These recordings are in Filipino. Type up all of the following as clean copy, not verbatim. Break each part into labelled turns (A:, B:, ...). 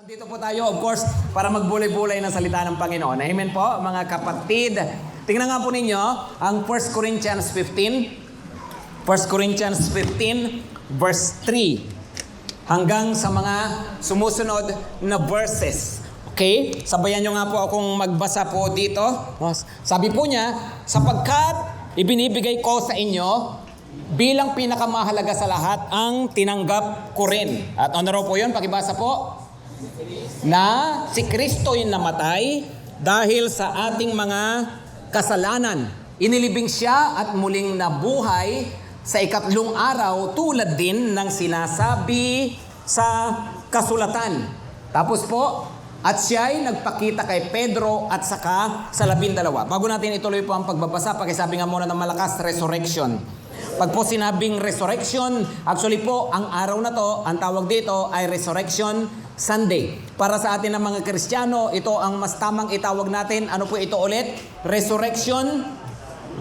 A: Dito po tayo, of course, para magbulay-bulay ng salita ng Panginoon. Amen po, mga kapatid. Tingnan nga po ninyo ang 1 Corinthians 15. 1 Corinthians 15, verse 3. Hanggang sa mga sumusunod na verses. Okay? Sabayan nyo nga po akong magbasa po dito. Sabi po niya, sapagkat ibinibigay ko sa inyo bilang pinakamahalaga sa lahat ang tinanggap ko rin. At ano raw po yun? Pakibasa po. Na si Kristo'y namatay dahil sa ating mga kasalanan. Inilibing siya at muling nabuhay sa ikatlong araw tulad din ng sinasabi sa kasulatan. Tapos po, at siya'y nagpakita kay Pedro at saka sa 12. Bago natin ituloy po ang pagbabasa, pakisabi nga muna ng malakas, resurrection. Pag po sinabing resurrection, actually po, ang araw na to, ang tawag dito ay Resurrection Sunday. Para sa atin ng mga Kristiyano, ito ang mas tamang itawag natin. Ano po ito ulit? Resurrection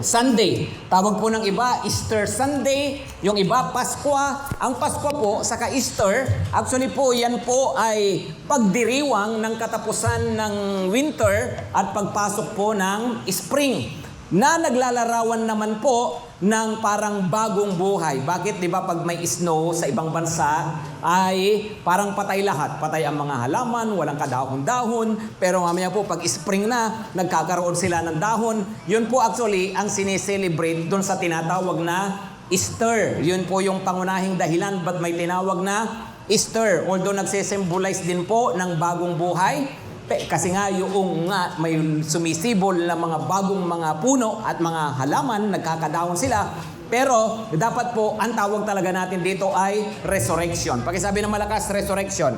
A: Sunday. Tawag po ng iba, Easter Sunday. Yung iba, Pasko. Ang Pasko po, saka Easter, actually po, yan po ay pagdiriwang ng katapusan ng winter at pagpasok po ng spring. Na naglalarawan naman po ng parang bagong buhay. Bakit? Di ba pag may snow sa ibang bansa ay parang patay lahat. Patay ang mga halaman, walang kadahon-dahon. Pero mamaya po pag spring na, nagkakaroon sila ng dahon. Yun po actually ang sineselebrate doon sa tinatawag na Easter. Yun po yung pangunahing dahilan ba't may tinawag na Easter. Although nagsisymbolize din po ng bagong buhay. Kasi nga yung may sumisibol na mga bagong mga puno at mga halaman, nagkakadahon sila. Pero dapat po, ang tawag talaga natin dito ay resurrection. Pakisabi ng malakas, resurrection.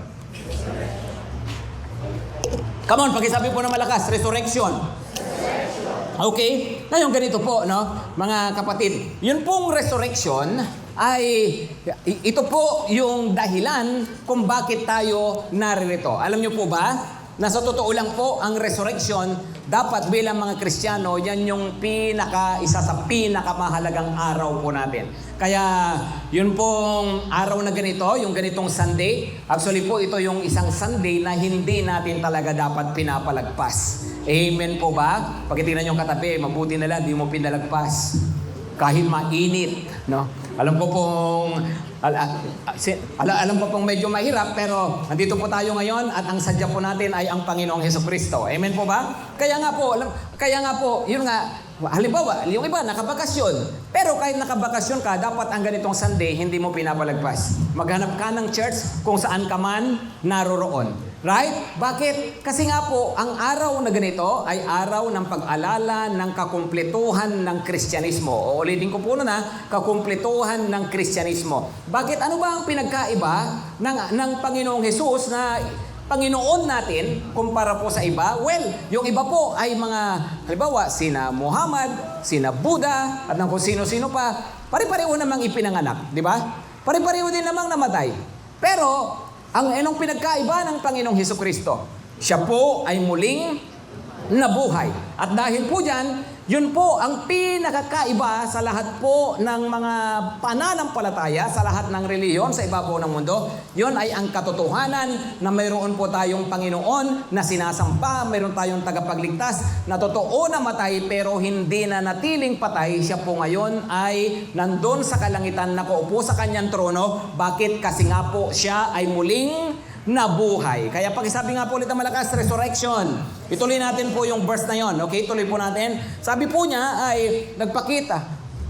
A: Come on, pakisabi po ng malakas, resurrection. Okay? Ngayon ganito po, no? Mga kapatid, yun pong resurrection ay ito po yung dahilan kung bakit tayo naririto. Alam niyo po ba? Na sa totoo lang po, ang resurrection, dapat bilang mga Kristiyano, yan yung isa sa pinakamahalagang araw po natin. Kaya, yun pong araw na ganito, yung ganitong Sunday, actually po ito yung isang Sunday na hindi natin talaga dapat pinapalagpas. Amen po ba? Pagkitingnan yung katabi, mabuti na lang, di mo pinalagpas. Kahit mainit, no? Alam ko pong alam ko pong medyo mahirap, pero nandito po tayo ngayon at ang sadya po natin ay ang Panginoong Hesukristo. Amen po ba? Kaya nga po, yun nga, halimbawa, yung iba nakabakasyon. Pero kahit nakabakasyon ka, dapat ang ganitong Sunday hindi mo pinapalagpas. Maghanap ka ng church kung saan ka man naroroon. Right? Bakit? Kasi nga po, ang araw na ganito ay araw ng pag-alala ng kakumpletuhan ng Kristyanismo. Uulitin ko po na, kakumpletuhan ng Kristyanismo. Bakit? Ano ba ang pinagkaiba ng Panginoong Hesus na Panginoon natin kumpara po sa iba? Well, yung iba po ay mga, halimbawa, sina Muhammad, sina Buddha, at kung sino-sino pa, pare-pareho namang ipinanganak, di ba? Pare-pareho din namang namatay. Pero, ang enong pinagkaiba ng Panginoong Hesukristo, siya po ay muling nabuhay. At dahil po dyan, yun po ang pinakakaiba sa lahat po ng mga pananampalataya, sa lahat ng reliyon sa ibabaw ng mundo. Yun ay ang katotohanan na mayroon po tayong Panginoon na sinasampa, mayroon tayong tagapagligtas na totoo na matay pero hindi na natiling patay. Siya po ngayon ay nandun sa kalangitan, nakaupo sa kanyang trono. Bakit? Kasi nga po siya ay muling nabuhay. Kaya pakisabi nga po ulit ang malakas, resurrection. Ituloy natin po yung verse na yon. Okay, tuloy po natin. Sabi po niya ay nagpakita.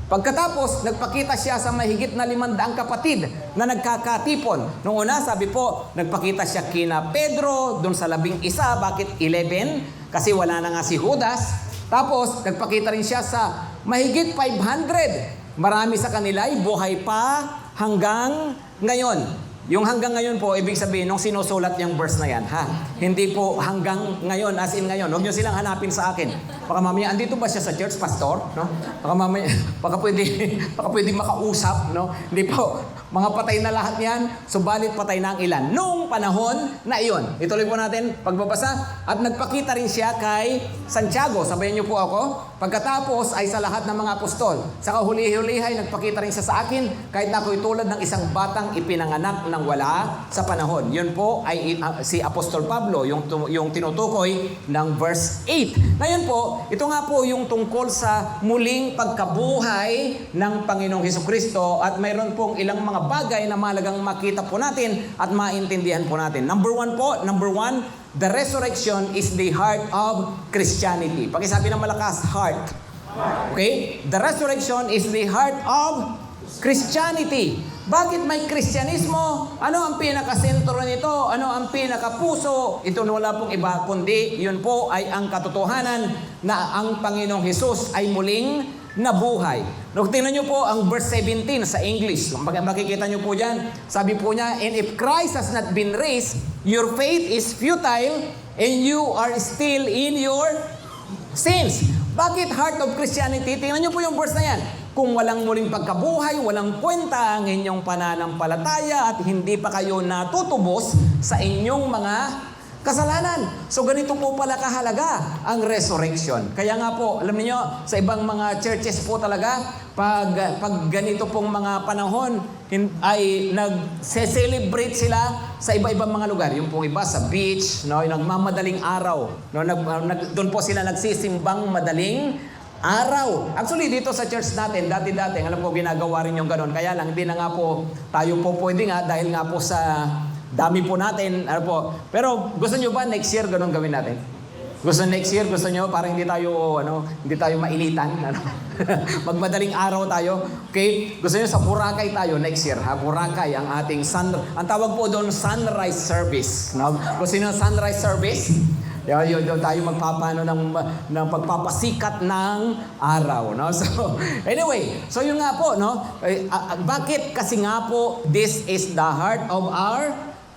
A: Pagkatapos, nagpakita siya sa mahigit na 500 kapatid na nagkakatipon. Noong una, sabi po, nagpakita siya kina Pedro, doon sa 11. Bakit 11? Kasi wala na nga si Judas. Tapos, nagpakita rin siya sa mahigit 500. Marami sa kanila ay buhay pa hanggang ngayon. Yung hanggang ngayon po, ibig sabihin, nung sinusulat yung verse na yan, ha? Hindi po hanggang ngayon, as in ngayon. Huwag nyo silang hanapin sa akin. Baka mamaya, andito ba siya sa church, pastor? No? Baka mamaya, baka pwede makausap, no? Hindi po. Mga patay na lahat yan, subalit patay na ang ilan. Nung panahon na iyon. Ituloy po natin pagbabasa. At nagpakita rin siya kay Santiago. Sabayan niyo po ako. Pagkatapos ay sa lahat ng mga apostol. Sa kahuli-hulihay, nagpakita rin siya sa akin, kahit na ako'y tulad ng isang batang ipinanganak ng wala sa panahon. Yun po ay si Apostol Pablo, yung tinutukoy ng verse 8. Ngayon po, ito nga po yung tungkol sa muling pagkabuhay ng Panginoong Hesukristo, at mayroon pong ilang mga bagay na mahalagang makita po natin at maintindihan po natin. Number one, the resurrection is the heart of Christianity. Pakisabi ng malakas, heart. Okay? The resurrection is the heart of Christianity. Bakit may Kristyanismo? Ano ang pinakasentro nito? Ano ang pinakapuso? Ito wala pong iba, kundi yun po ay ang katotohanan na ang Panginoong Hesus ay muling nabuhay. Tingnan nyo po ang verse 17 sa English. Makikita nyo po dyan. Sabi po niya, and if Christ has not been raised, your faith is futile and you are still in your sins. Bakit heart of Christianity? Tingnan nyo po yung verse na yan. Kung walang muling pagkabuhay, walang kwenta ang inyong pananampalataya at hindi pa kayo natutubos sa inyong mga kasalanan. So ganito po pala kahalaga ang resurrection. Kaya nga po, alam niyo, sa ibang mga churches po talaga, pag ganito pong mga panahon, ay nag-celebrate sila sa iba-ibang mga lugar. Yung pong iba sa beach, no, yung nagmamadaling araw. No, doon po sila nagsisimbang madaling araw. Actually, dito sa church natin, dati-dati, alam ko ginagawa rin yung ganon. Kaya lang, hindi na nga po tayo po pwede nga dahil nga po sa dami po natin, ano po. Pero gusto nyo ba next year ganun gawin natin? Gusto next year, gusto nyo para hindi tayo mainitan, ano? Magmadaling araw tayo. Okay? Gusto nyo sa Boracay tayo next year, ha? Boracay ang ating ang tawag po doon sunrise service, no? Gusto nyo sunrise service? Yun tayo magpapano ng pagpapasikat ng araw, no? So anyway, so yun nga po, no? Bakit? Kasi nga po, this is the heart of our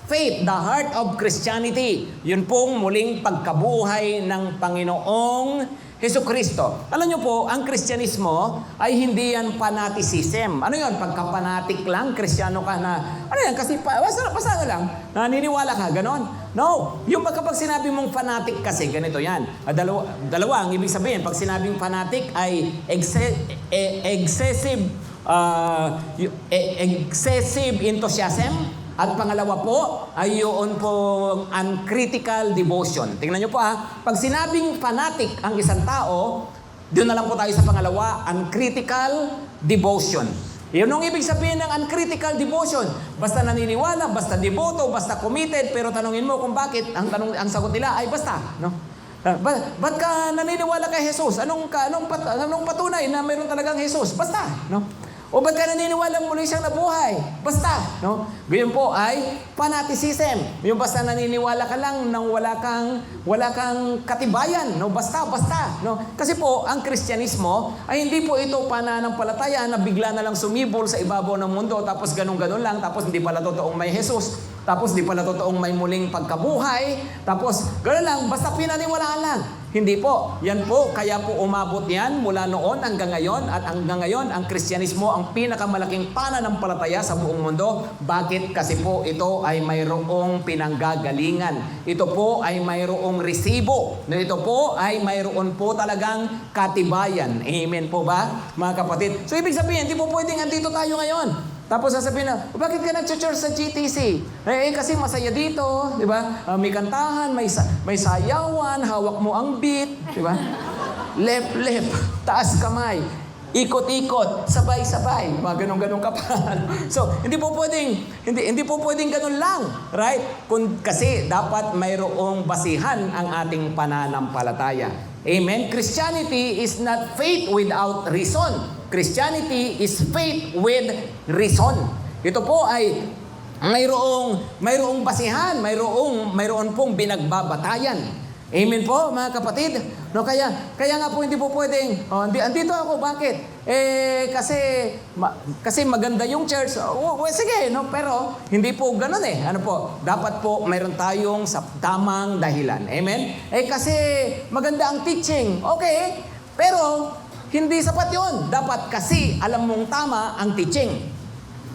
A: faith, the heart of Christianity. Yun pong muling pagkabuhay ng Panginoong Hesukristo. Alam niyo po, ang Kristyanismo ay hindi yan fanaticism. Ano yun? Pagka-fanatic lang, Kristiyano ka na, ano yan? Kasi basta lang, naniniwala ka, ganon. No. Yung kapag sinabi mong fanatic kasi, ganito yan. Dalawa ang ibig sabihin. Pag sinabing fanatic ay excessive enthusiasm. At pangalawa po, ay yun po uncritical devotion. Tingnan nyo po ha, pag sinabing fanatic ang isang tao, doon na lang po tayo sa pangalawa, uncritical devotion. Yun ang ibig sabihin ng uncritical devotion. Basta naniniwala, basta devoto, basta committed, pero tanungin mo kung bakit, ang sagot nila ay basta. No? Ba't ka naniniwala kay Jesus? Anong patunay na mayroon talagang Jesus? Basta. No? O ba't ka naniniwala muli siyang nabuhay? Basta, no? Ganyan po ay fanaticism. Yung basta naniniwala ka lang nang wala kang katibayan, no? Basta, no? Kasi po, ang Kristyanismo ay hindi po ito pananampalataya na bigla na lang sumibol sa ibabaw ng mundo, tapos ganun-ganun lang, tapos hindi pala totoong may Jesus, tapos hindi pala totoong may muling pagkabuhay, tapos gano'n lang, basta pinaniwalaan lang. Hindi po. Yan po, kaya po umabot yan mula noon hanggang ngayon, at hanggang ngayon, ang Kristyanismo ang pinakamalaking pananampalataya sa buong mundo. Bakit? Kasi po ito ay mayroong pinanggagalingan. Ito po ay mayroong resibo. Ito po ay mayroon po talagang katibayan. Amen po ba, mga kapatid? So ibig sabihin, hindi po pwedeng andito tayo ngayon. Tapos sasabihin na, bakit ka nag-church sa GTC? Kasi masaya dito, di ba? May kantahan, may sayawan, hawak mo ang beat, di ba? Left, taas kamay, ikot-ikot, sabay-sabay, mga ganun-ganun ka pa. So, hindi po pwedeng ganun lang, right? Kasi dapat mayroong basihan ang ating pananampalataya. Amen? Christianity is not faith without reason. Christianity is faith with reason. Ito po ay mayroong basihan, mayroon pong binagbabatayan. Amen po, mga kapatid. No, kaya nga po hindi po pwedeng, andito ako, bakit? Kasi maganda yung church. Sige, no, pero hindi po ganoon eh. Ano po? Dapat po mayroon tayong sa tamang dahilan. Amen? Kasi maganda ang teaching. Okay, pero hindi sapat yun. Dapat kasi alam mong tama ang teaching.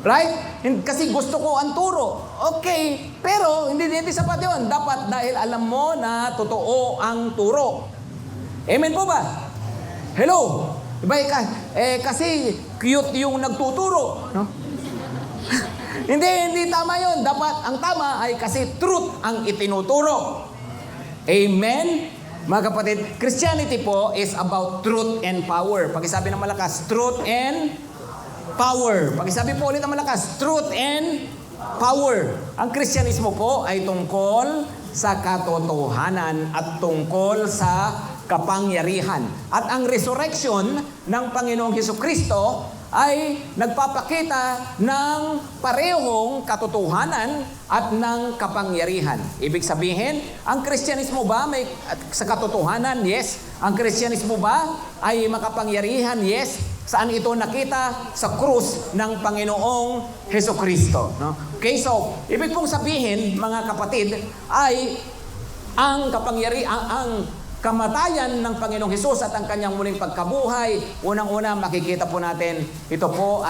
A: Right? Kasi gusto ko ang turo. Okay, pero hindi sapat yun. Dapat dahil alam mo na totoo ang turo. Amen po ba? Hello! Diba, kasi cute yung nagtuturo. No? Hindi tama yun. Dapat ang tama ay kasi truth ang itinuturo. Amen? Mga kapatid, Christianity po is about truth and power. Pakisabi ng malakas, truth and power. Pakisabi po ulit ng malakas, truth and power. Ang Kristyanismo po ay tungkol sa katotohanan at tungkol sa kapangyarihan. At ang resurrection ng Panginoong Hesukristo ay nagpapakita ng parehong katotohanan at ng kapangyarihan. Ibig sabihin, ang Kristyanismo ba may sa katotohanan? Yes. Ang Kristyanismo ba ay makapangyarihan? Yes. Saan ito nakita? Sa krus ng Panginoong Hesukristo. No? Okay, so, ibig pong sabihin, mga kapatid, ay ang kamatayan ng Panginoong Hesus at ang kanyang muling pagkabuhay, unang-una makikita po natin, ito po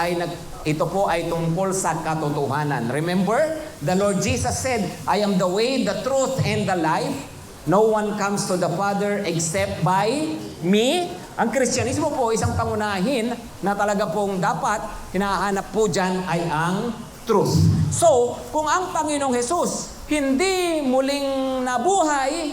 A: ay tungkol sa katotohanan. Remember, the Lord Jesus said, I am the way, the truth, and the life. No one comes to the Father except by me. Ang Kristyanismo po, isang pangunahin na talaga pong dapat hinahanap po dyan ay ang truth. So, kung ang Panginoong Hesus hindi muling nabuhay,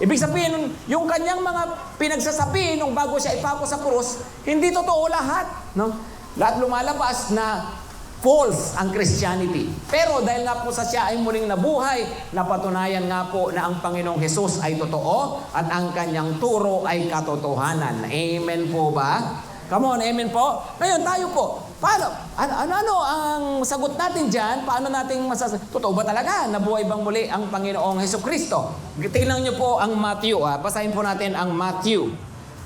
A: ibig sabihin, yung kanyang mga pinagsasabi nung bago siya ipako sa krus, hindi totoo lahat. No? Lahat lumalabas na false ang Christianity. Pero dahil nga po sa siya ay muling nabuhay, napatunayan nga po na ang Panginoong Hesus ay totoo at ang kanyang turo ay katotohanan. Amen po ba? Come on, amen po? Ngayon tayo po, paano? Ano ang sagot natin dyan? Paano natin totoo ba talaga? Nabuhay bang muli ang Panginoong Hesukristo? Tingnan niyo po ang Matthew. Basahin po natin ang Matthew.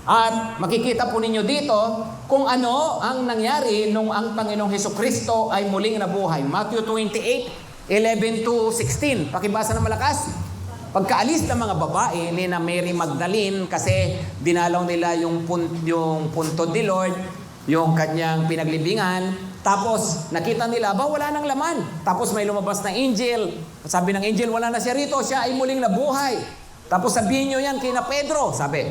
A: At makikita po ninyo dito kung ano ang nangyari nung ang Panginoong Hesukristo ay muling nabuhay. Matthew 28:11-16. Pakibasa ng malakas. Pagkaalis ng mga babae ni na Mary Magdalene kasi dinalaw nila yung punto ni Lord, yung kanyang pinaglibingan. Tapos nakita nila, wala nang laman. Tapos may lumabas na angel. Sabi ng angel, wala na siya rito. Siya ay muling nabuhay. Tapos sabihin nyo yan kina Pedro, sabi.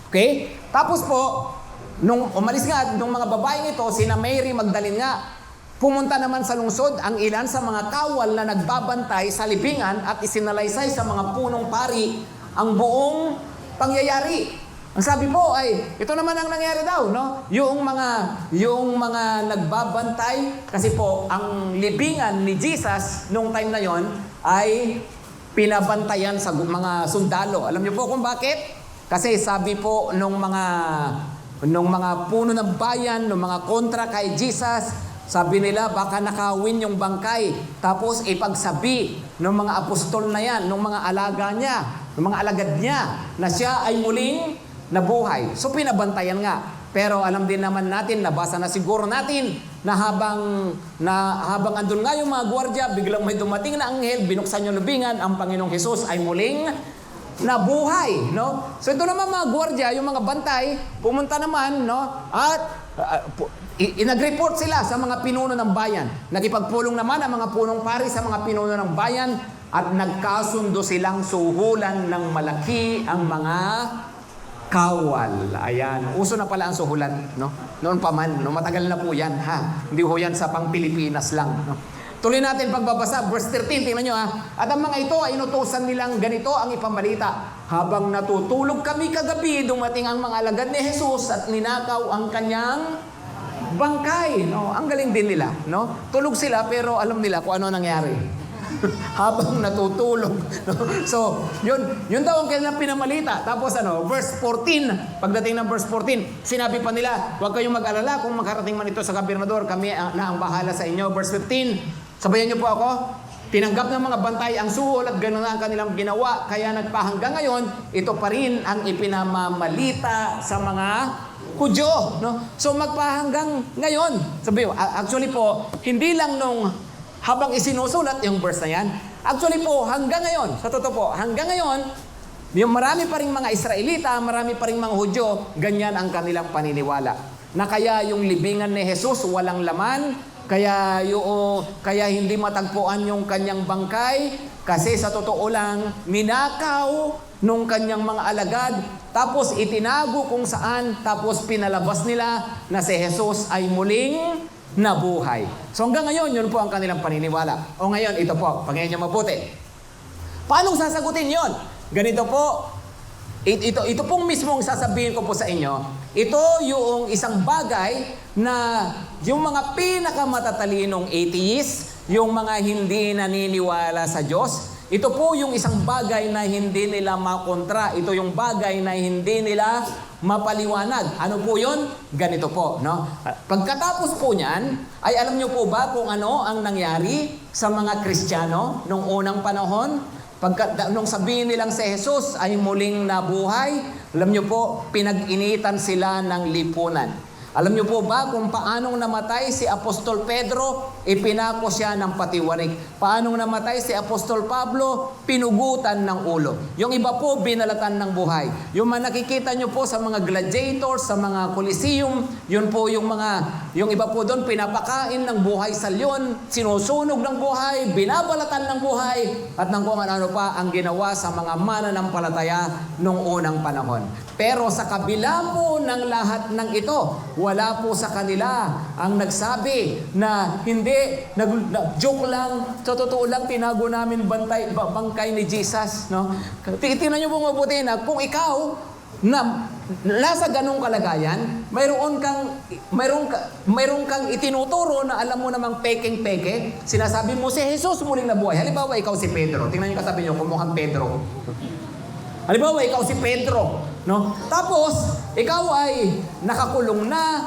A: Okay? Tapos po, nung umalis nga, nung mga babaeng ito, sina Mary Magdalene nga, pumunta naman sa lungsod ang ilan sa mga kawal na nagbabantay sa libingan at isinalaysay sa mga punong pari ang buong pangyayari. Ang sabi po ay, ito naman ang nangyari daw, no? Yung mga nagbabantay, kasi po, ang libingan ni Jesus nung time na yon ay pinabantayan sa mga sundalo. Alam niyo po kung bakit? Kasi sabi po nung mga puno ng bayan, nung mga kontra kay Jesus, sabi nila baka nakawin yung bangkay. Tapos ipagsabi ng mga apostol na yan, ng mga alaga niya, ng mga alagad niya, na siya ay muling nabuhay. So pinabantayan nga. Pero alam din naman natin, nabasa na siguro natin, na habang andun nga yung mga gwardiya, biglang may dumating na anghel, binuksan yung lubingan, ang Panginoong Hesus ay muling nabuhay, no? So ito naman mga gwardiya, yung mga bantay, pumunta naman, no? At inag-report sila sa mga pinuno ng bayan. Nagipagpulong naman ang mga punong pari sa mga pinuno ng bayan at nagkasundo silang suhulan ng malaki ang mga kawal. Ayan. Uso na pala ang suhulan, no? Noon pa man, no? Matagal na po yan, ha? Hindi ho yan sa pang Pilipinas lang, no? Tuloy natin pagbabasa, verse 13, tingnan nyo At ang mga ito ay inutusan nilang ganito ang ipambalita. Habang natutulog kami kagabi, dumating ang mga alagad ni Jesus at ninakaw ang kanyang bangkay. No? Ang galing din nila. No? Tulog sila pero alam nila kung ano nangyari. Habang natutulog. No? So, yun daw ang kanilang pinamalita. Tapos verse 14, pagdating ng verse 14, sinabi pa nila, huwag kayong mag-alala kung makarating man ito sa gobernador, kami na ang bahala sa inyo. Verse 15, sabayan niyo po ako, tinanggap ng mga bantay ang suhol at gano'n ang kanilang ginawa, kaya nagpahanggang ngayon, ito pa rin ang ipinamamalita sa mga Hudyo. No? So magpahanggang ngayon. Actually po, hindi lang nung habang isinusulat yung verse na yan, actually po, hanggang ngayon, sa totoo po, hanggang ngayon, yung marami pa ring mga Israelita, marami pa ring mga Hudyo, ganyan ang kanilang paniniwala. Na kaya yung libingan ni Jesus walang laman, kaya hindi matagpuan yung kanyang bangkay, kasi sa totoo lang, ninakaw nung kanyang mga alagad tapos itinago kung saan, tapos pinalabas nila na si Jesus ay muling nabuhay. So hanggang ngayon, yun po ang kanilang paniniwala. O ngayon, ito po, pangyayin niyo mabuti. Paano sasagutin yon? Ganito po, ito pong mismong sasabihin ko po sa inyo, ito yung isang bagay na yung mga pinakamatatalinong atheist, yung mga hindi naniniwala sa Diyos, ito po yung isang bagay na hindi nila makontra. Ito yung bagay na hindi nila mapaliwanag. Ano po yun? Ganito po, no? Pagkatapos po niyan, ay alam niyo po ba kung ano ang nangyari sa mga Kristiyano nung unang panahon? Nung sabihin nilang si Jesus ay muling nabuhay, alam niyo po, pinag-initan sila ng lipunan. Alam niyo po ba kung paanong namatay si Apostol Pedro? Ipinako siya ng patiwarik. Paanong namatay si Apostol Pablo? Pinugutan ng ulo. Yung iba po, binalatan ng buhay. Yung mga nakikita niyo po sa mga gladiators, sa mga coliseum, yun po yung iba po doon, pinapakain ng buhay sa leon, sinusunog ng buhay, binabalatan ng buhay, at ng kung ano pa ang ginawa sa mga mananampalataya nung unang panahon. Pero sa kabila po ng lahat ng ito, wala po sa kanila ang nagsabi na hindi, joke lang, sa totoo lang, tinago namin bangkay ni Jesus. No? Tingnan niyo po mabuti na kung ikaw, na nasa ganong kalagayan, mayroon kang itinuturo na alam mo namang peking-peke, sinasabi mo si Jesus muling nabuhay. Halimbawa, ikaw si Pedro. Tingnan niyo katabi niyo, kumukhang Pedro. Halimbawa, ikaw si Pedro, no? Tapos, ikaw ay nakakulong na,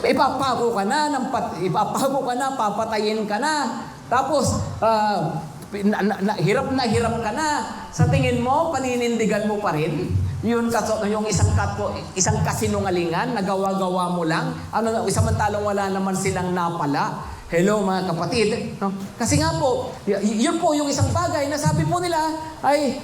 A: ipapako ka na, papatayin ka na, tapos, hirap ka na. Sa tingin mo, paninindigan mo pa rin? Yung isang kasinungalingan, nagawa-gawa mo lang, samantalang wala naman silang napala. Hello mga kapatid. No? Kasi nga po, yun po yung isang bagay na sabi po nila ay,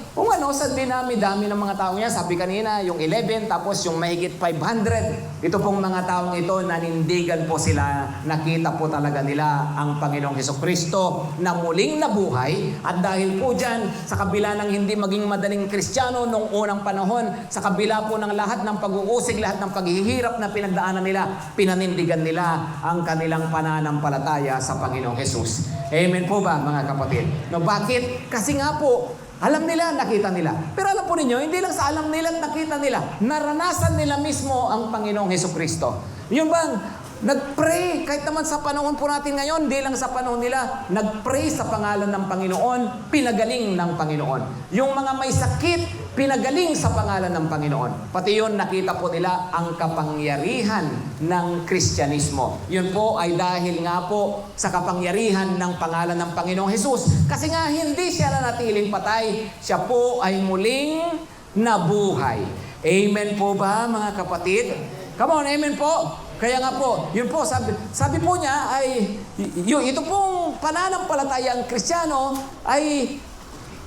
A: sa dinami-dami ng mga tao niya, sabi kanina, yung 11, tapos yung mahigit 500. Ito pong mga taong ito, nanindigan po sila, nakita po talaga nila ang Panginoong Hesukristo na muling nabuhay. At dahil po dyan, sa kabila ng hindi maging madaling Kristiyano nung unang panahon, sa kabila po ng lahat ng pag-uusig, lahat ng paghihirap na pinagdaanan nila, pinanindigan nila ang kanilang pananampalataya sa Panginoong Jesus. Amen po ba mga kapatid? No, bakit? Kasi nga po, alam nila, nakita nila. Pero alam po ninyo, hindi lang sa alam nila at nakita nila, naranasan nila mismo ang Panginoong Hesukristo. Yun bang, nag-pray, kahit naman sa panahon po natin ngayon, hindi lang sa panahon nila, nag-pray sa pangalan ng Panginoon, pinagaling ng Panginoon. Yung mga may sakit, pinagaling sa pangalan ng Panginoon. Pati yun, nakita po nila ang kapangyarihan ng Kristyanismo. Yun po ay dahil nga po sa kapangyarihan ng pangalan ng Panginoong Jesus. Kasi nga, hindi siya nanatiling patay. Siya po ay muling nabuhay. Amen po ba, mga kapatid? Come on, amen po. Kaya nga po, yun po, sabi po niya ay, ito pong pananampalataya ang Kristiyano ay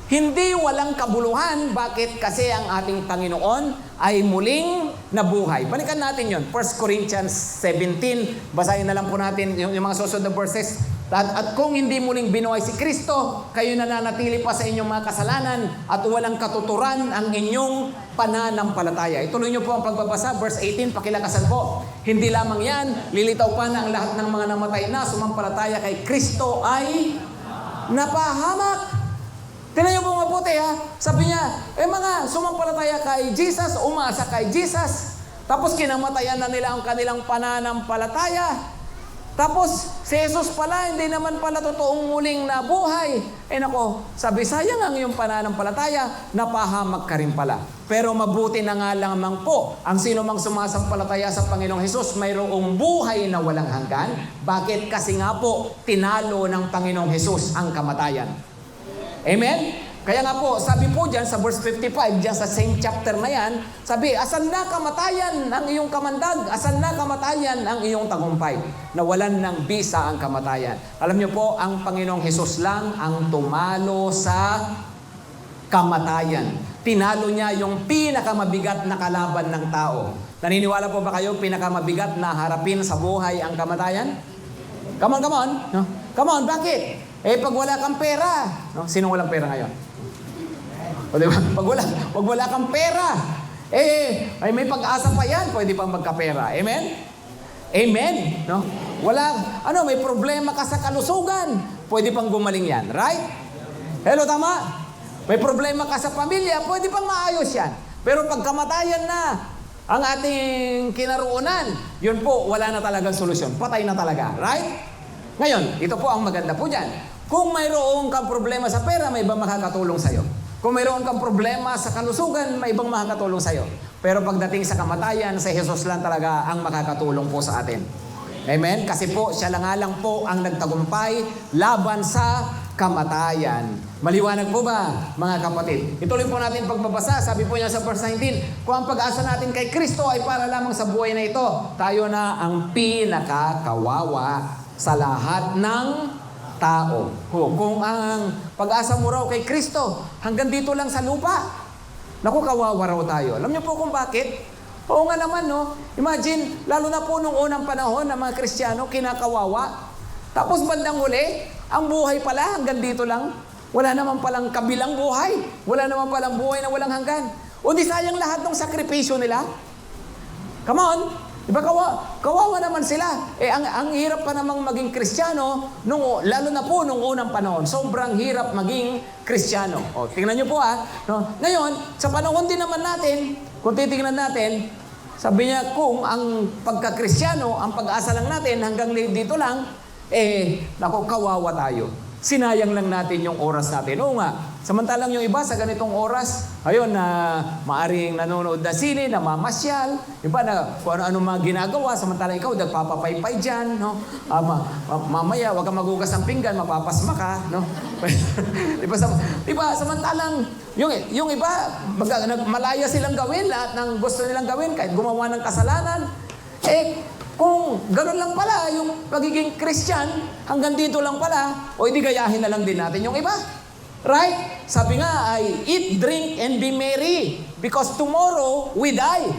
A: hindi walang kabuluhan. Bakit? Kasi ang ating Panginoon ay muling nabuhay. Balikan natin yun. 1 Corinthians 17. Basahin na lang po natin yung mga susunod na verses. At kung hindi muling binuhay si Kristo, kayo nananatili pa sa inyong mga kasalanan at walang katuturan ang inyong pananampalataya. Ituloy niyo po ang pagbabasa. Verse 18, pakilakasan po. Hindi lamang yan, lilitaw pa na ang lahat ng mga namatay na sumampalataya kay Kristo ay napahamak. Tingnan niyo po mabuti ha. Sabi niya, mga sumampalataya kay Jesus, umasa kay Jesus. Tapos kinamatayan na nila ang kanilang pananampalataya. Tapos si Jesus pala, hindi naman pala totoong muling nabuhay. Nako, sabi, sayang ang iyong pananampalataya, napahamak ka rin pala. Pero mabuti na nga lamang po, ang sino mang sumasampalataya sa Panginoong Hesus, mayroong buhay na walang hanggan. Bakit? Kasi nga po, tinalo ng Panginoong Hesus ang kamatayan. Amen? Kaya nga po, sabi po dyan sa verse 55, dyan sa same chapter na yan, sabi, asan na kamatayan ang iyong kamandag? Asan na kamatayan ang iyong tagumpay? Nawalan ng bisa ang kamatayan. Alam niyo po, ang Panginoong Hesus lang ang tumalo sa kamatayan. Tinalo niya yung pinakamabigat na kalaban ng tao. Naniniwala po ba kayo pinakamabigat na harapin sa buhay ang kamatayan? Come on. No? Come on, bakit? Pag wala kang pera, no? Sino walang pera ngayon? O diba? Pag wala kang pera, Ay may pag-asa pa yan, pwede pang magkapera. Amen? Amen? No? May problema ka sa kalusugan, pwede pang gumaling yan. Right? Hello, tama? May problema ka sa pamilya, pwede pang maayos yan. Pero pag kamatayan na ang ating kinaroonan, yun po, wala na talagang solusyon. Patay na talaga. Right? Ngayon, ito po ang maganda po dyan. Kung mayroon kang problema sa pera, may ibang makakatulong sa'yo. Kung mayroon kang problema sa kalusugan, may ibang makakatulong sa'yo. Pero pagdating sa kamatayan, si Jesus lang talaga ang makakatulong po sa atin. Amen? Kasi po, siya lang po ang nagtagumpay laban sa kamatayan. Maliwanag po ba, mga kapatid? Ituloy po natin pagbabasa. Sabi po niya sa verse 19, kung ang pag-asa natin kay Kristo ay para lamang sa buhay na ito, tayo na ang pinakakawawa sa lahat ng tao. Kung ang pag-asa mo raw kay Kristo, hanggang dito lang sa lupa, naku, kawawa raw tayo. Alam niyo po kung bakit? Oo nga naman, no? Imagine, lalo na po nung unang panahon ng mga Kristiyano, kinakawawa. Tapos bandang huli, ang buhay pala hanggang dito lang. Wala naman palang kabilang buhay. Wala naman palang buhay na walang hanggan. O di sayang lahat ng sakripisyo nila. Come on! Diba kawawa naman sila? Ang hirap pa namang maging Kristiyano, lalo na po nung unang panahon. Sobrang hirap maging Kristiyano. O, tingnan nyo po no? Ngayon, sa panahon din naman natin, kung titingnan natin, sabi niya kung ang pagka-Kristiyano, ang pag-asa lang natin hanggang dito lang, kawawa tayo. Sinayang lang natin yung oras natin. Oo nga, samantalang yung iba sa ganitong oras, ayun, maaring nanonood na sine, namamasyal, iba na kung ano-ano mga ginagawa, samantalang ikaw, nagpapapaypay dyan, no? Mamaya, wag kang magugas ng pinggan, mapapasma ka, no? diba, samantalang, yung iba, malaya silang gawin, lahat ng gusto nilang gawin, kahit gumawa ng kasalanan, kung gano'n lang pala yung pagiging Christian, hanggang dito lang pala, o hindi gayahin na lang din natin yung iba. Right? Sabi nga ay, eat, drink, and be merry, because tomorrow we die.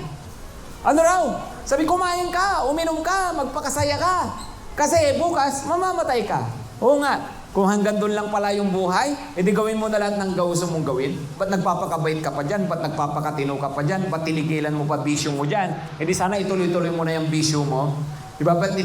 A: Ano raw? Sabi, kumain ka, uminom ka, magpakasaya ka. Kasi bukas, mamamatay ka. Oo nga, kung hanggang doon lang pala yung buhay, edi gawin mo na lahat ng gusto mong gawin. Ba't nagpapakabait ka pa dyan? Ba't nagpapakatino ka pa dyan? Ba't tinigilan mo pa bisyo mo dyan? Edi sana ituloy-tuloy mo na yung bisyo mo. Diba? Ba't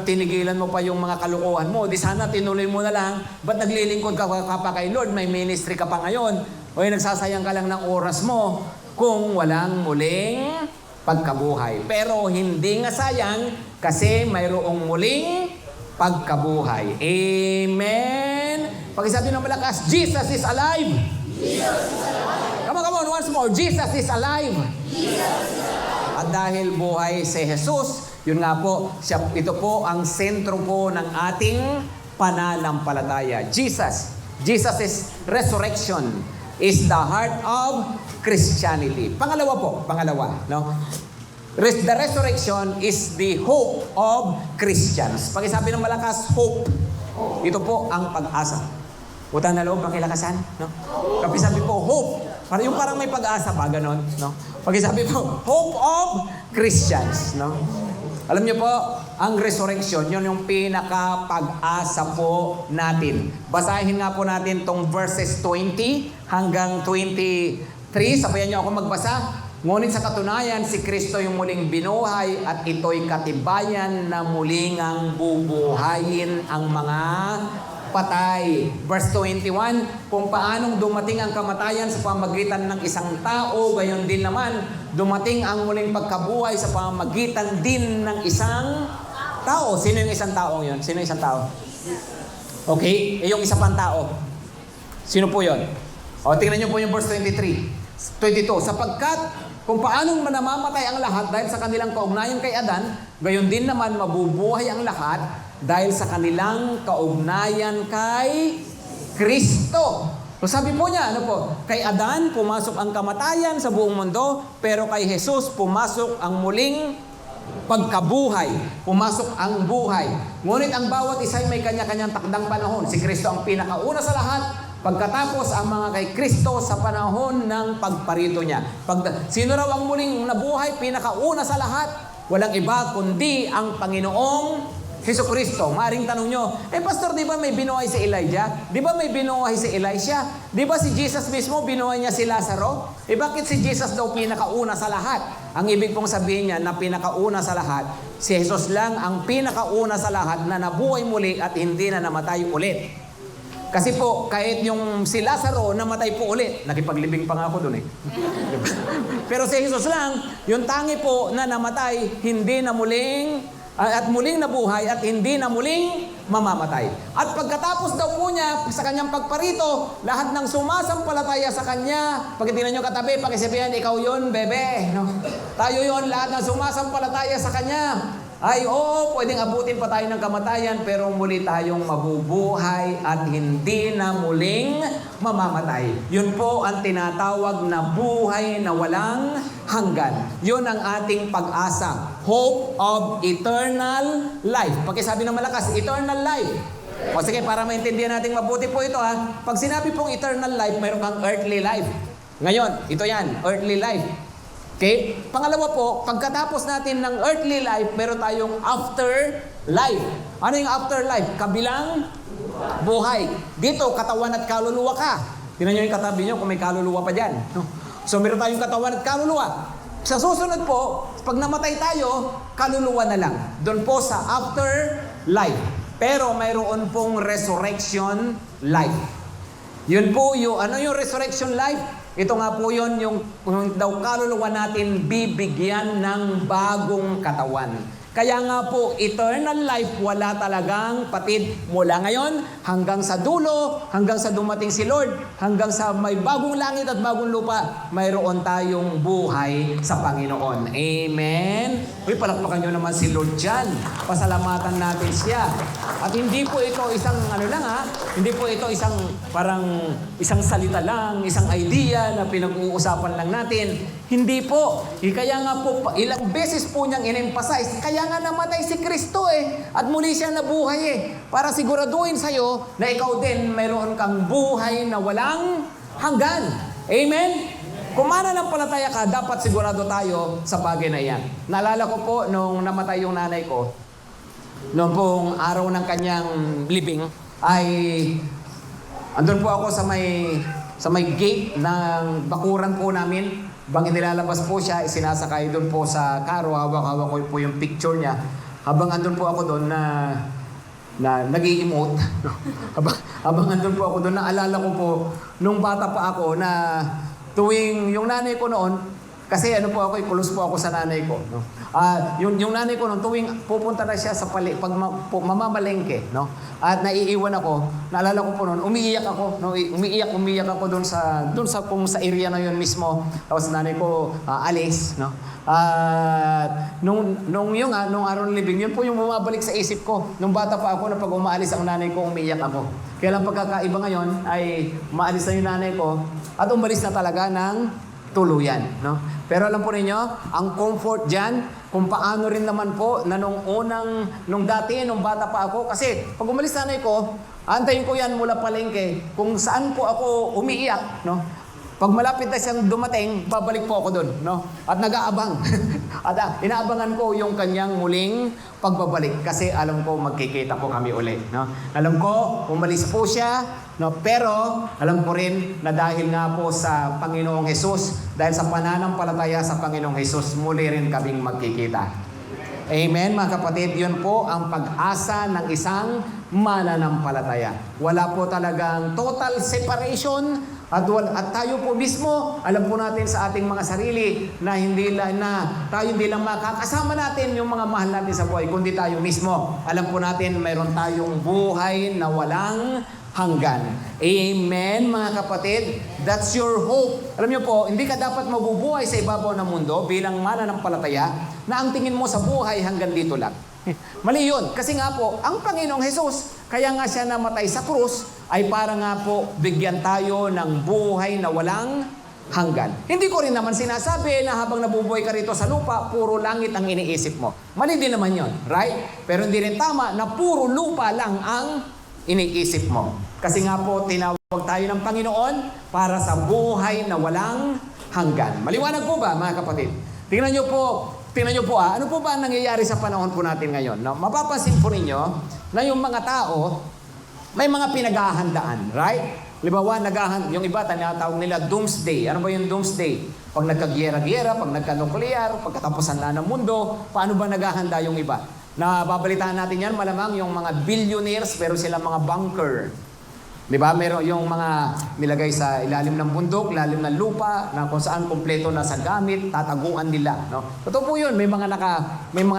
A: tinigilan mo pa yung mga kalukuhan mo? Di sana tinuloy mo na lang. Ba't naglilingkod ka pa kay Lord? May ministry ka pa ngayon. O nagsasayang ka lang ng oras mo kung walang muling pagkabuhay. Pero hindi nga sayang kasi mayroong muling pagkabuhay. Amen? Pakisabi ng malakas, Jesus is alive! Jesus is alive! Come on, once more. Jesus is alive! Jesus is alive! At dahil buhay si Jesus, yun nga po, ito po ang sentro po ng ating pananampalataya. Jesus is resurrection, is the heart of Christianity. Pangalawa, no? The resurrection is the hope of Christians. Pakisabi ng malakas, hope. Ito po ang pag-asa. Utang na loob, pakilakasan, no? Pakisabi po, hope. Parang may pag-asa pa, ganon, no? Pakisabi po, hope of Christians, no? Alam niyo po, ang resurrection, yun yung pinaka-pag-asa po natin. Basahin nga po natin tong verses 20 hanggang 23. Sabayan niyo ako magbasa. Ngunit sa katunayan, si Kristo yung muling binuhay at ito'y katibayan na muling ang bubuhayin ang mga patay. Verse 21, kung paanong dumating ang kamatayan sa pamamagitan ng isang tao, gayon din naman, dumating ang muling pagkabuhay sa pamamagitan din ng isang tao. Sino yung isang taong yun? Sino yung isang tao? Okay, yung isa pang tao. Sino po yun? O, tingnan niyo po yung verse 22, sapagkat kung paanong namamatay ang lahat dahil sa kanilang kaugnayan kay Adan, gayon din naman mabubuhay ang lahat dahil sa kanilang kaugnayan kay Kristo. So sabi po niya, kay Adan pumasok ang kamatayan sa buong mundo, pero kay Jesus pumasok ang muling pagkabuhay. Pumasok ang buhay. Ngunit ang bawat isa ay may kanya-kanyang takdang panahon. Si Kristo ang pinakauna sa lahat, pagkatapos ang mga kay Kristo sa panahon ng pagparito niya. Sino raw ang muling nabuhay? Pinakauna sa lahat. Walang iba kundi ang Panginoong Jesucristo. Maaring tanong nyo, Pastor, di ba may binuhay si Elijah? Di ba may binuhay si Elisha? Di ba si Jesus mismo, binuhay niya si Lazaro? Bakit si Jesus daw pinakauna sa lahat? Ang ibig pong sabihin niya na pinakauna sa lahat, si Jesus lang ang pinakauna sa lahat na nabuhay muli at hindi na namatay ulit. Kasi po, kahit yung si Lazaro namatay po ulit, nakipaglibing pa nga ako dun Pero si Jesus lang, yung tangi po na namatay, hindi na muling at muling nabuhay at hindi na muling mamamatay. At pagkatapos daw po niya sa kanyang pagparito, lahat ng sumasampalataya sa kanya, pag tingnan nyo katabi, pakisabihan, ikaw yun, bebe. No? Tayo yun, lahat ng sumasampalataya sa kanya. Ay, oo, pwedeng abutin pa tayo ng kamatayan, pero muli tayong mabubuhay at hindi na muling mamamatay. Yun po ang tinatawag na buhay na walang hanggan. Yun ang ating pag-asa. Hope of eternal life. Pakisabi ng malakas, eternal life. O sige, para maintindihan natin mabuti po ito ha. Pag sinabi pong eternal life, mayroon kang earthly life. Ngayon, ito yan, earthly life. Okay? Pangalawa po, pagkatapos natin ng earthly life, meron tayong afterlife. Ano yung afterlife? Kabilang buhay. Dito, katawan at kaluluwa ka. Tingnan nyo yung katabi nyo kung may kaluluwa pa dyan. So, meron tayong katawan at kaluluwa. Sa susunod po, pag namatay tayo, kaluluwa na lang. Doon po sa afterlife. Pero mayroon pong resurrection life. Yun po yung, ano yung resurrection life? Ito nga po yun, yung daw kaluluwa natin bibigyan ng bagong katawan. Kaya nga po, eternal life, wala talagang patid mula ngayon hanggang sa dulo, hanggang sa dumating si Lord, hanggang sa may bagong langit at bagong lupa, mayroon tayong buhay sa Panginoon. Amen? Uy, palakpakan nyo naman si Lord dyan. Pasalamatan natin siya. At hindi po ito isang hindi po ito isang parang isang salita lang, isang idea na pinag-uusapan lang natin. Hindi po. Kaya nga po, ilang beses po niyang in-emphasize. Kaya nga namatay si Kristo at muli siya nabuhay para siguraduhin sa'yo na ikaw din mayroon kang buhay na walang hanggan. Amen? Kung mananampalataya ka, dapat sigurado tayo sa bagay na yan. Naalala ko po nung namatay yung nanay ko, noong pong araw ng kanyang libing, ay andun po ako sa may gate ng bakuran po namin. Bang inilalabas po siya, isinasakay doon po sa karo, hawak-hawak ko po yung picture niya. Habang andun po ako doon na nag-i-emote. habang andun po ako doon, naalala ko po, nung bata pa ako na tuwing yung nanay ko noon, kasi ano po ako, kulus po ako sa nanay ko. No? Yung nanay ko noon, tuwing pupunta na siya sa mamamalengke, no? At naiiwan ako, naalala ko po noon, umiiyak ako, no? Umiiyak ako doon sa area na yun mismo. Tapos nanay ko alis, no? Nung araw ng libing, yun po yung bumabalik sa isip ko. Nung bata pa ako, na pag umaalis ang nanay ko, umiiyak ako. Kaya lang pagkakaiba ngayon ay maalis na yung nanay ko at umalis na talaga ng tuluyan, no? Pero alam po ninyo, ang comfort dyan, kung paano rin naman po na nung dati, nung bata pa ako, kasi pag umalis nanay ko, antayin ko yan mula palengke, kung saan po ako umiiyak, no? Pag malapit na siyang dumating, babalik po ako doon, no? At nag-aabang. At inaabangan ko yung kanyang muling pagbabalik kasi alam ko magkikita po kami uli, no? Alam ko, umalis po siya, no? Pero alam ko rin na dahil nga po sa Panginoong Hesus, dahil sa pananampalataya sa Panginoong Hesus, muli rin kaming magkikita. Amen, mga kapatid, yun po ang pag-asa ng isang mananampalataya. Wala po talagang total separation. At tayo po mismo, alam po natin sa ating mga sarili na tayo hindi lang makakasama natin yung mga mahal natin sa buhay, kundi tayo mismo. Alam po natin, mayroon tayong buhay na walang hanggan. Amen, mga kapatid? That's your hope. Alam niyo po, hindi ka dapat mabubuhay sa ibabaw ng mundo bilang mananampalataya na ang tingin mo sa buhay hanggang dito lang. Mali yun. Kasi nga po, ang Panginoong Hesus, kaya nga siya namatay sa krus, ay para nga po bigyan tayo ng buhay na walang hanggan. Hindi ko rin naman sinasabi na habang nabubuhay ka rito sa lupa, puro langit ang iniisip mo. Mali din naman yun, right? Pero hindi rin tama na puro lupa lang ang iniisip mo. Kasi nga po, tinawag tayo ng Panginoon para sa buhay na walang hanggan. Maliwanag po ba, mga kapatid? Tingnan nyo po, tingnan nyo po ano po ba ang nangyayari sa panahon po natin ngayon? No? Mapapansin po ninyo na yung mga tao, may mga pinaghahandaan, right? Libawa, yung iba, tinatawag nila doomsday. Ano ba yung doomsday? Pag nagka-giyera-giyera, pag nagka-nuclear, pagkatapusan na ng mundo, paano ba naghahanda yung iba? Nababalitaan natin yan, malamang yung mga billionaires, pero sila mga bunker. Di ba? Meron yung mga nilagay sa ilalim ng bundok, ilalim ng lupa, na kung saan kompleto na sa gamit, tataguan nila. No? Totoo po yun, may mga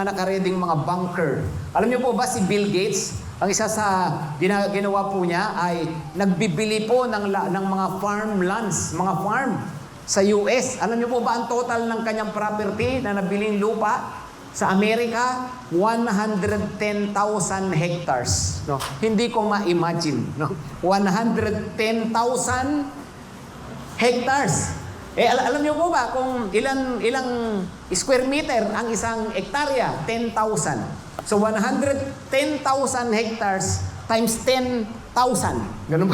A: naka-reading mga bunker. Alam niyo po ba si Bill Gates, ang isa sa ginawa po niya ay nagbibili po ng mga farmlands, mga farm sa US. Alam niyo po ba ang total ng kanyang property na nabiling lupa? Sa Amerika, 110,000 hectares. No? Hindi ko ma-imagine. No? 110,000 hectares. Alam niyo po ba kung ilang square meter ang isang hektarya? 10,000. So 110,000 hectares times 10,000. Ganun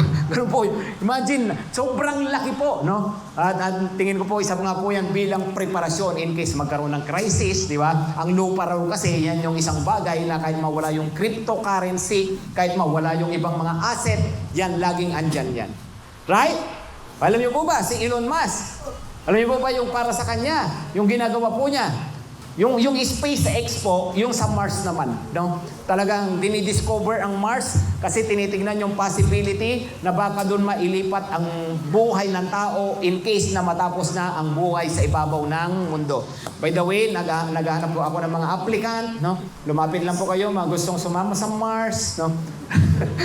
A: po. Imagine, sobrang laki po, no? At tingin ko po, isa nga po yan bilang preparasyon in case magkaroon ng crisis, di ba? Ang lupa raw kasi, yan yung isang bagay na kahit mawala yung cryptocurrency, kahit mawala yung ibang mga asset, yan laging andyan yan. Right? Alam niyo po ba, si Elon Musk, alam niyo po ba yung para sa kanya, yung ginagawa po niya, yung SpaceX po, yung sa Mars naman, no? Talagang dinidiscover ang Mars kasi tinitingnan yung possibility na baka doon mailipat ang buhay ng tao in case na matapos na ang buhay sa ibabaw ng mundo. By the way, naghahanap po ako ng mga applicant, no? Lumapit lang po kayo, mga gustong sumama sa Mars, no?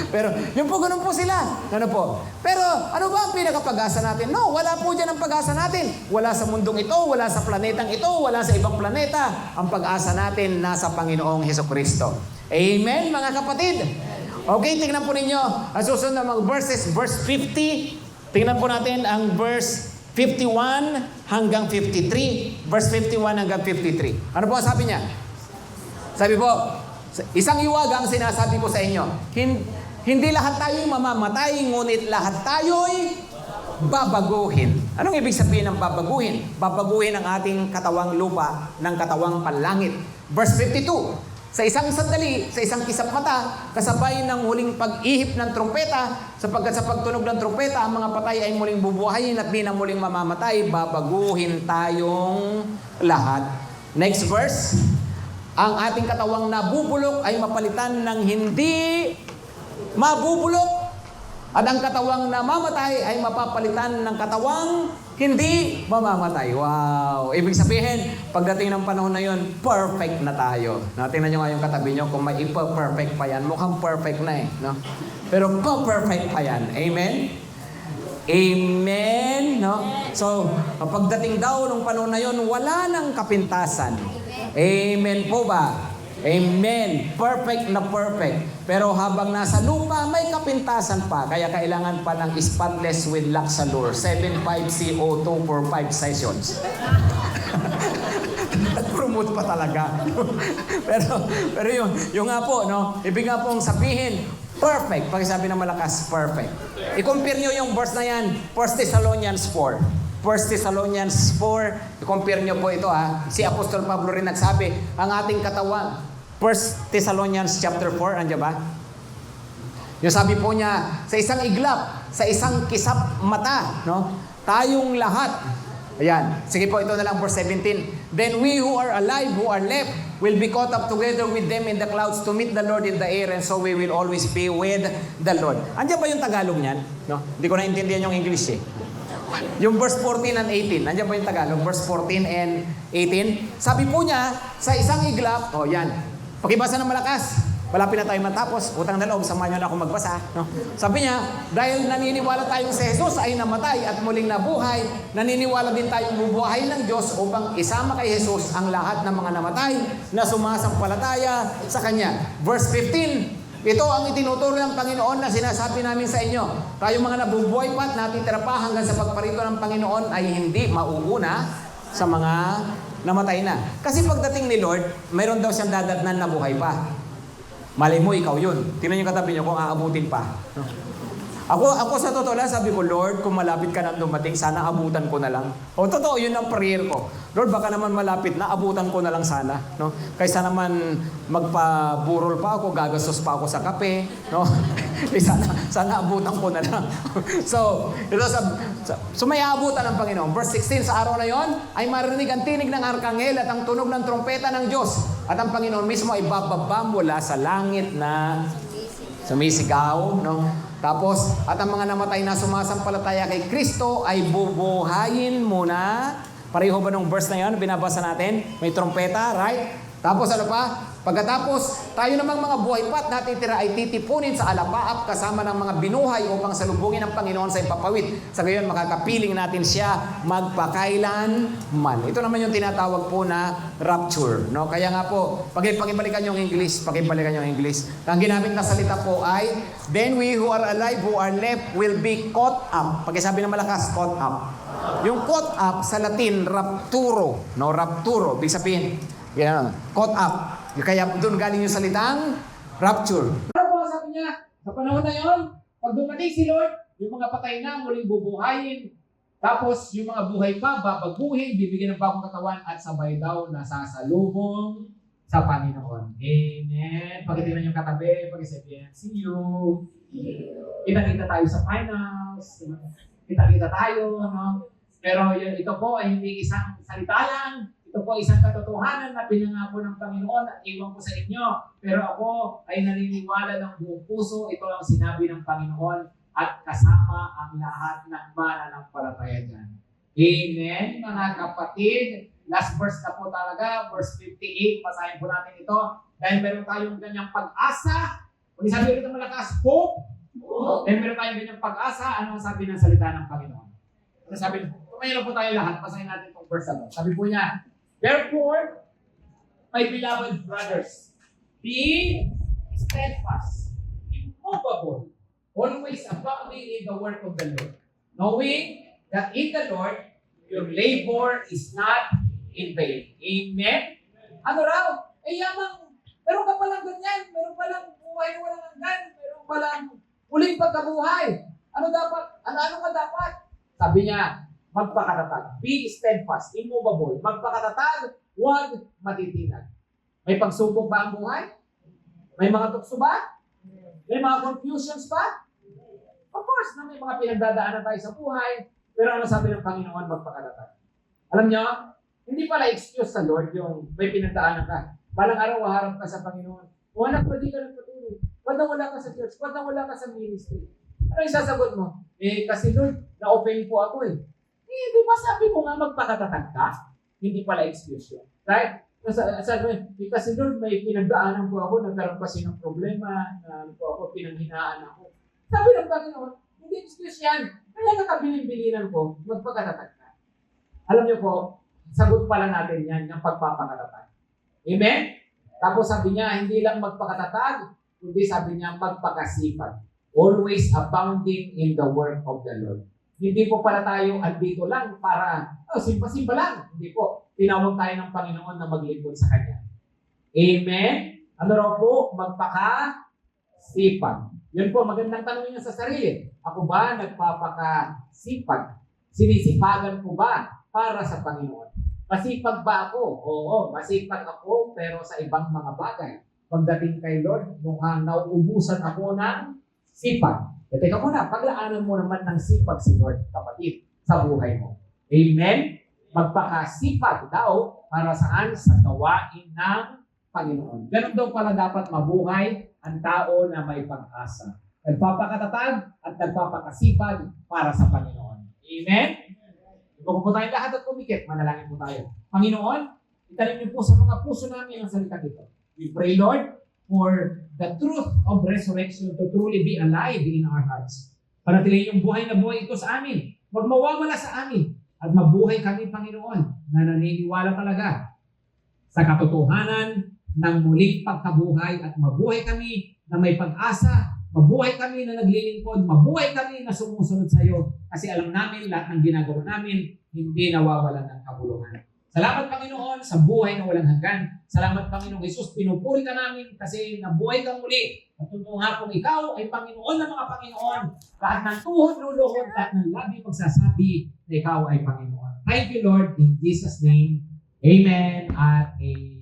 A: Pero, yun po, ganun po sila. Ano po? Pero, ano ba ang pinakapag-asa natin? No, wala po dyan ang pag-asa natin. Wala sa mundong ito, wala sa planetang ito, wala sa ibang planeta. Ang pag-asa natin nasa Panginoong Hesukristo. Amen, mga kapatid? Okay, tingnan po ninyo. Ang susunod na mga verses, verse 50. Tingnan po natin ang verse 51 hanggang 53. Verse 51 hanggang 53. Ano po ang sabi niya? Sabi po, isang iwagang sinasabi ko sa inyo, hindi lahat tayo'y mamamatay, ngunit lahat tayo'y babaguhin. Anong ibig sabihin ng babaguhin? Babaguhin ang ating katawang lupa ng katawang panlangit. Verse 52, sa isang sandali, sa isang kisap mata, kasabay ng huling pag-ihip ng trumpeta, sapagkat sa pagtunog ng trumpeta, ang mga patay ay muling bubuhayin at di na muling mamamatay, babaguhin tayong lahat. Next verse, ang ating katawang nabubulok ay mapalitan ng hindi mabubulok, at ang katawang namamatay ay mapapalitan ng katawang hindi mamamatay. Wow! Ibig sabihin, pagdating ng panahon na yun, perfect na tayo. Tingnan nyo nga yung katabi nyo, kung may ipa-perfect pa yan, mukhang perfect na eh. No? Pero pa-perfect pa yan. Amen? Amen? No? So, pagdating daw ng panahon na yun, wala nang kapintasan. Amen po ba? Amen. Perfect na perfect. Pero habang nasa lupa, may kapintasan pa. Kaya kailangan pa ng spotless with Laxalur. 7.5 CO2 for 5 sessions. Nag-promote pa talaga. pero yung nga po, no? Ibig nga pong sabihin, perfect. Pag sabi ng malakas, perfect. I-compare nyo yung verse na yan, 1 Thessalonians 4. 1 Thessalonians 4, i-compare nyo po ito ha. Si Apostol Pablo rin nagsabi, ang ating katawan, 1 Thessalonians chapter 4, andyan ba? Yung sabi po niya, sa isang iglap, sa isang kisap mata, no? Tayong lahat. Ayan. Sige po, ito na lang verse 17. Then we who are alive, who are left, will be caught up together with them in the clouds to meet the Lord in the air, and so we will always be with the Lord. Andyan ba yung Tagalog niyan? No? Hindi ko naintindihan yung English eh. Yung verse 14 and 18, nandiyan po yung Tagalog, verse 14 and 18. Sabi po niya, sa isang iglap, yan, pakibasa ng malakas, malapit na tayo matapos, utang na loob, samahan niyo na ako magbasa. No? Sabi niya, dahil naniniwala tayong si Jesus ay namatay at muling nabuhay, naniniwala din tayong bubuhayin ng Diyos upang isama kay Jesus ang lahat ng mga namatay na sumasampalataya sa Kanya. Verse 15, ito ang itinuturo ng Panginoon na sinasabi namin sa inyo. Tayong mga nabubuhay pa at natitira pa hanggang sa pagparito ng Panginoon ay hindi mauuna sa mga namatay na. Kasi pagdating ni Lord, mayroon daw siyang dadatnan na buhay pa. Malay mo, ikaw yun. Tingnan yung katabi niyo kung aabutin pa. No? Ako sa totoo lang, sabi ko, Lord, kung malapit ka na dumating, sana abutan ko na lang. O totoo, yun ang prayer ko. Lord, baka naman malapit na, abutan ko na lang sana. No? Kaysa naman magpaburol pa ako, gagastos pa ako sa kape. No? sana abutan ko na lang. so may abutan ng Panginoon. Verse 16, sa araw na yon, ay marinig ang tinig ng arkanghel at ang tunog ng trompeta ng Diyos. At ang Panginoon mismo ay bababa mula sa langit na sumisigaw, no? Tapos, at ang mga namatay na sumasampalataya kay Kristo ay bubuhayin muna. Pareho ba nung verse na yun? Binabasa natin. May trompeta, right? Tapos ano pa? Pagkatapos, tayo namang mga buhay pa at natitira ay titipunin sa alapaap kasama ng mga binuhay upang salubungin ng Panginoon sa ipapawid. Sa gayon, makakapiling natin siya magpakailanman. Ito naman yung tinatawag po na rapture. No? Kaya nga po, pakibalikan yung English. Ang ginamit na salita po ay, then we who are alive, who are left, will be caught up. Pakisabi na malakas, caught up. Yung caught up sa Latin, rapturo. No, rapturo. Ibig sabihin, caught up. Kaya doon galing yung salitang rapture. Ano po sabi niya? Sa panahon na yon, pag dumating si Lord, yung mga patay na muling bubuhayin. Tapos yung mga buhay pa, babaguhin, bibigyan ng bagong katawan at sabay daw nasasalubong sa Panginoon. Amen. Pagkitingnan yung katabi, pag-isabihin, see you. Kita-kita tayo sa finals. Kita-kita tayo. No? Pero ito po ay hindi isang salita lang. Ito po isang katotohanan na pinangako ng Panginoon at iwan ko sa inyo. Pero ako ay naniniwala ng buong puso. Ito ang sinabi ng Panginoon at kasama ang lahat ng mananampalataya dyan. Amen, mga kapatid. Last verse na po talaga, verse 58. Basahin po natin ito. Dahil meron tayong ganyang pag-asa. Kung sabi rin ng malakas, hope. Dahil meron tayong ganyang pag-asa, ano ang sabi ng salita ng Panginoon? Ano sabi? Tumayo po tayo lahat. Basahin natin itong verse na. Sabi po niya, therefore, my beloved brothers, be steadfast, immovable, always abounding in the work of the Lord, knowing that in the Lord, your labor is not in vain. Amen? Ano raw? Yamang, meron ka palang ganyan, meron palang buhay na walang hanggan, meron palang muling pagkabuhay. Ano dapat? Ano ka dapat? Sabi niya, magpakatatag. Be steadfast, immovable. Magpakatatag, huwag matitinag. May pagsubok ba ang buhay? May mga tukso ba? May mga confusions ba? Of course, na may mga pinagdadaanan tayo sa buhay. Pero ano sabi ng Panginoon, magpakatatag. Alam niyo, hindi pala excuse sa Lord yung may pinagdaanan ka. Balang araw, haharap ka sa Panginoon. Wala pa di ka nagpatuloy. Ba't na wala ka sa church? Ba't na wala ka sa ministry? Ano yung sasagot mo? Kasi Lord, na-open po ako eh. Di ba sabi mo nga magpakatatag ka? Hindi pala excuse yun. Right? Sabi, kasi Lord, may pinagdaanan po ako, nagkaroon kasi ng problema, po ako, pinanghinaan ako. Sabi ng Panginoon, hindi excuse yan. Kaya nakabilin-bilinan ko, magpakatatag ka. Alam niyo po, sagot pala natin yan, yung pagpapakatatag. Amen? Tapos sabi niya, hindi lang magpakatatag, kundi sabi niya, magpakasipag. Always abounding in the work of the Lord. Hindi po pala tayo andito lang para, simpa-simpa lang. Hindi po. Tinawag tayo ng Panginoon na maglingkod sa Kanya. Amen? Ano raw po? Magpakasipag. Yun po, magandang tanong niyo sa sarili. Ako ba nagpapakasipag? Sinisipagan ko ba para sa Panginoon? Masipag ba ako? Oo, masipag ako pero sa ibang mga bagay. Pagdating kay Lord, mukhang nauubusan ako ng sipag. Teka muna, paglaanan mo naman ng sipag si Lord, kapatid, sa buhay mo. Amen? Magpakasipag daw para saan? Sa gawain ng Panginoon. Ganun daw pala dapat mabuhay ang tao na may pag-asa. Nagpapakatatag at nagpapakasipag para sa Panginoon. Amen? Kung po tayong lahat at kumikit, manalangin po tayo. Panginoon, italim niyo po sa mga puso namin ang salita dito. We pray, Lord, for the truth of resurrection to truly be alive in our hearts. Panatilihin yung buhay na buhay ito sa amin. Huwag mawawala sa amin. At mabuhay kami, Panginoon, na naniniwala talaga sa katotohanan ng muling pagkabuhay at mabuhay kami na may pag-asa, mabuhay kami na naglilingkod, mabuhay kami na sumusunod sa iyo kasi alam namin lahat ng ginagawa namin hindi nawawalan ng kabuluhan.
B: Salamat, Panginoon, sa buhay na walang hanggan. Salamat, Panginoong Jesus, pinupuri ka namin kasi nabuhay kang muli. At totoo nga kung ikaw ay Panginoon ng mga Panginoon, lahat ng tuhod, luluhod, lahat ng labi magsasabi na ikaw ay Panginoon. Thank you, Lord, in Jesus' name. Amen at amen.